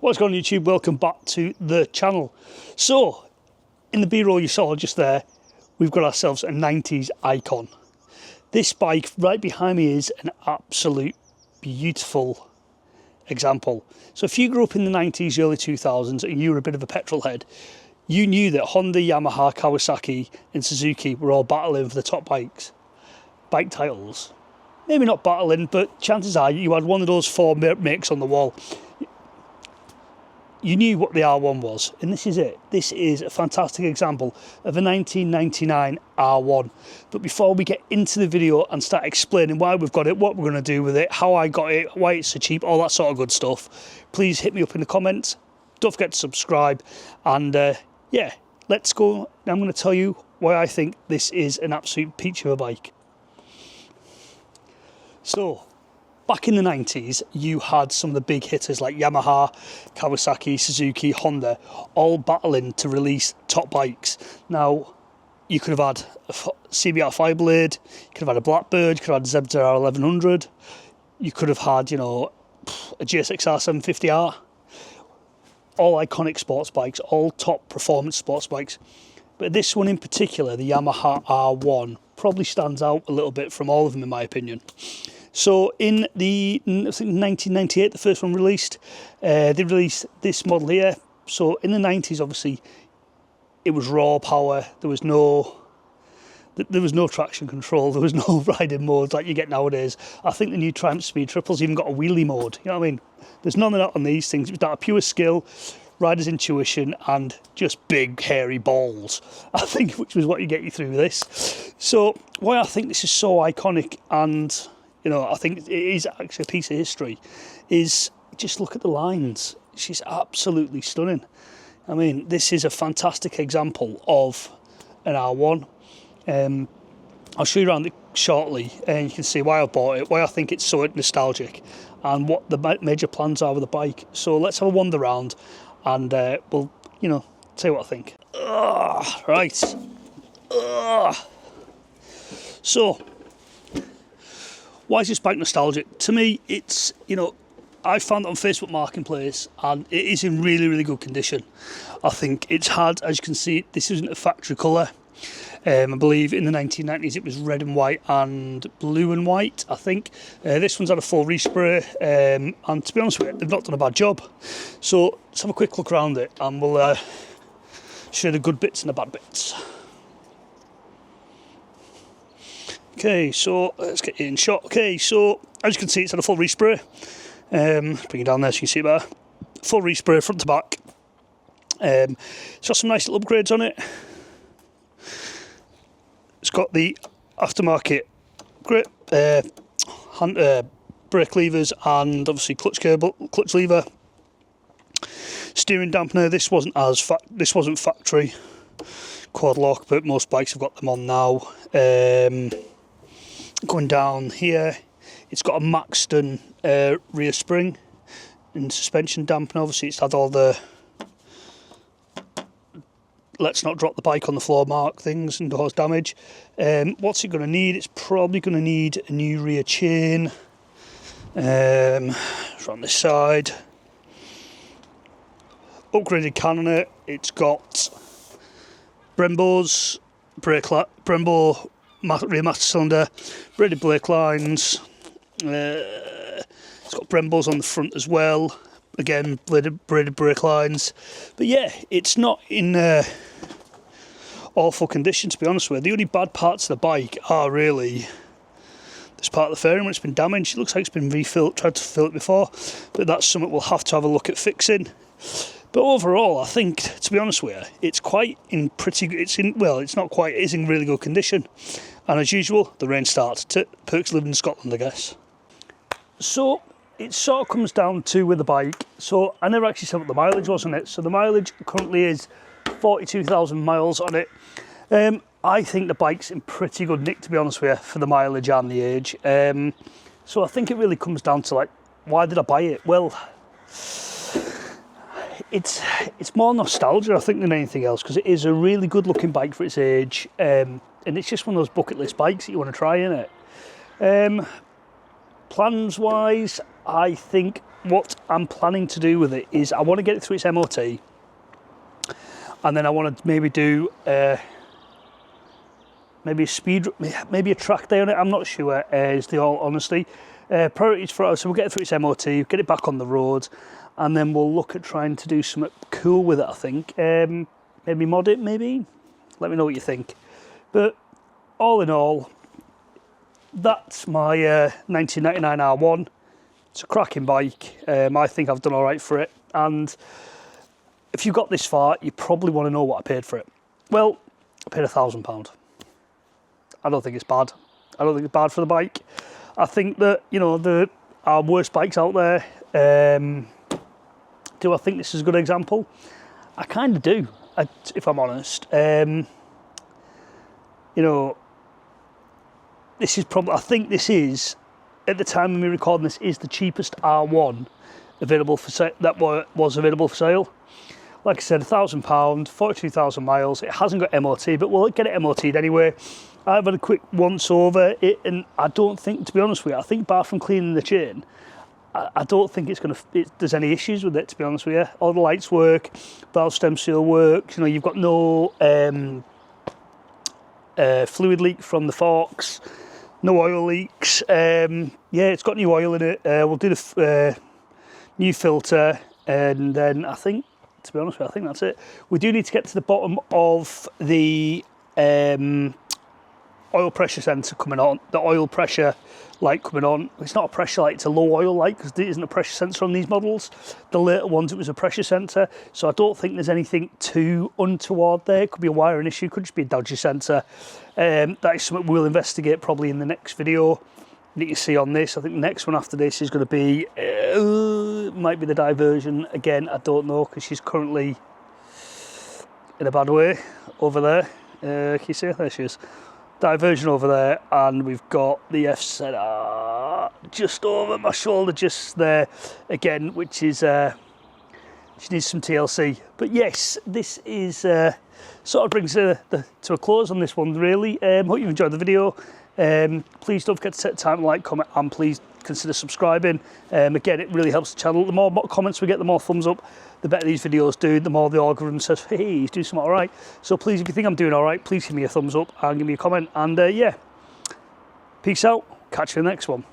What's going on YouTube? Welcome back to the channel. So, in the B-roll you saw just there, we've got ourselves a 90s icon. This bike right behind me is an absolute beautiful example. So if you grew up in the 90s, early 2000s and you were a bit of a petrol head, you knew that Honda, Yamaha, Kawasaki and Suzuki were all battling for the top bike titles. Maybe not battling, but chances are you had one of those four makes on the wall. You knew what the R1 was, and this is it. This is a fantastic example of a 1999 R1. But before we get into the video and start explaining why we've got it, what we're going to do with it, how I got it, why it's so cheap, all that sort of good stuff, please hit me up in the comments. Don't forget to subscribe, and yeah, let's go. I'm going to tell you why I think this is an absolute peach of a bike. So, back in the 90s, you had some of the big hitters like Yamaha, Kawasaki, Suzuki, Honda, all battling to release top bikes. Now, you could have had a CBR Fireblade, you could have had a Blackbird, you could have had a ZR 1100, you could have had, you know, a GSXR 750R. All iconic sports bikes, all top performance sports bikes. But this one in particular, the Yamaha R1, probably stands out a little bit from all of them in my opinion. So in the, I think 1998, the first one released, they released this model here. So in the 90s, obviously, it was raw power. There was no traction control. There was no riding modes like you get nowadays. I think the new Triumph Speed Triple's even got a wheelie mode. You know what I mean? There's none of that on these things. It was that of pure skill, rider's intuition, and just big hairy balls, I think, which was what you get you through this. So why I think this is so iconic, and you know, I think it is actually a piece of history, is just look at the lines. She's absolutely stunning. I mean, this is a fantastic example of an R1. I'll show you around it shortly, and you can see why I bought it, why I think it's so nostalgic, and what the major plans are with the bike. So let's have a wander around, and we'll, you know, tell you what I think. Right. So, why is this bike nostalgic? To me, it's, you know, I found it on Facebook Marketplace and it is in really, really good condition. I think it's had, as you can see, this isn't a factory colour. I believe in the 1990s it was red and white and blue and white, I think. This one's had a full respray, and to be honest with you, they've not done a bad job. So let's have a quick look around it and we'll show the good bits and the bad bits. Okay, so let's get you in shot. Okay, so as you can see, it's had a full respray. Bring it down there so you can see it better. Full respray front to back. It's got some nice little upgrades on it. It's got the aftermarket grip, brake levers, and obviously clutch lever. Steering dampener. This wasn't factory quad lock, but most bikes have got them on now. Going down here, it's got a Maxton rear spring and suspension dampener. Obviously, it's had all the let's not drop the bike on the floor mark things and cause damage. What's it going to need? It's probably going to need a new rear chain from this side. Upgraded can on it. It's got Brembo's Brembo rear master cylinder, braided brake lines. It's got Brembo's on the front as well. Again, braided brake lines. But yeah, it's not in awful condition, to be honest with you. The only bad parts of the bike are really this part of the fairing when it's been damaged. It looks like it's been refilled, tried to fill it before, but that's something we'll have to have a look at fixing. But overall, I think, to be honest with you, it's quite in pretty good, it's not quite, it is in really good condition. And as usual, the rain starts. Perks living in Scotland, I guess. So, it sort of comes down to with the bike. So, I never actually said what the mileage was on it. So, the mileage currently is 42,000 miles on it. I think the bike's in pretty good nick, to be honest with you, for the mileage and the age. So, I think it really comes down to, like, why did I buy it? Well, it's more nostalgia, I think, than anything else, because it is a really good looking bike for its age, and it's just one of those bucket list bikes that you want to try, innit? Plans wise, I think what I'm planning to do with it is I want to get it through its MOT, and then I want to maybe do maybe a track day on it. I'm not sure, is the all honesty. Priorities for us, so we'll get it through its MOT, get it back on the road, and then we'll look at trying to do something cool with it, I think. Maybe mod it, maybe? Let me know what you think. But all in all, that's my 1999 R1. It's a cracking bike. I think I've done all right for it. And if you got this far, you probably want to know what I paid for it. Well, I paid £1,000. I don't think it's bad. I don't think it's bad for the bike. I think that, you know, there are worse bikes out there. Do I think this is a good example? I kind of do, if I'm honest. You know, this is probably, I think this is, at the time of me recording this, is the cheapest R1 available for sale, that was available for sale. Like I said, £1,000, 42,000 miles. It hasn't got MOT, but we'll get it MOT'd anyway. I've had a quick once over it, and I don't think, to be honest with you, I think apart from cleaning the chain, I don't think there's any issues with it, to be honest with you. All the lights work, valve stem seal works, you know, you've got no fluid leak from the forks, no oil leaks. Yeah, it's got new oil in it. We'll do the new filter, and then I think, to be honest with you, I think that's it. We do need to get to the bottom of the oil pressure sensor coming on, the oil pressure light coming on. It's not a pressure light, it's a low oil light, because there isn't a pressure sensor on these models. The later ones, it was a pressure sensor, so I don't think there's anything too untoward there. It could be a wiring issue, could just be a dodgy sensor. That is something we'll investigate probably in the next video that you see on this. I think the next one after this is going to be, might be the diversion again, I don't know, because she's currently in a bad way over there. Can you see her? There she is. Diversion over there, and we've got the FZ just over my shoulder, just there again, which is she needs some TLC. But yes, this is sort of brings to a close on this one, really. Hope you've enjoyed the video. Please don't forget to set time, like, comment, and please consider subscribing. Again, it really helps the channel. The more comments we get, the more thumbs up, the better these videos do, the more the algorithm says, hey, he's doing something all right. So please, if you think I'm doing all right, please give me a thumbs up and give me a comment. And yeah, peace out. Catch you in the next one.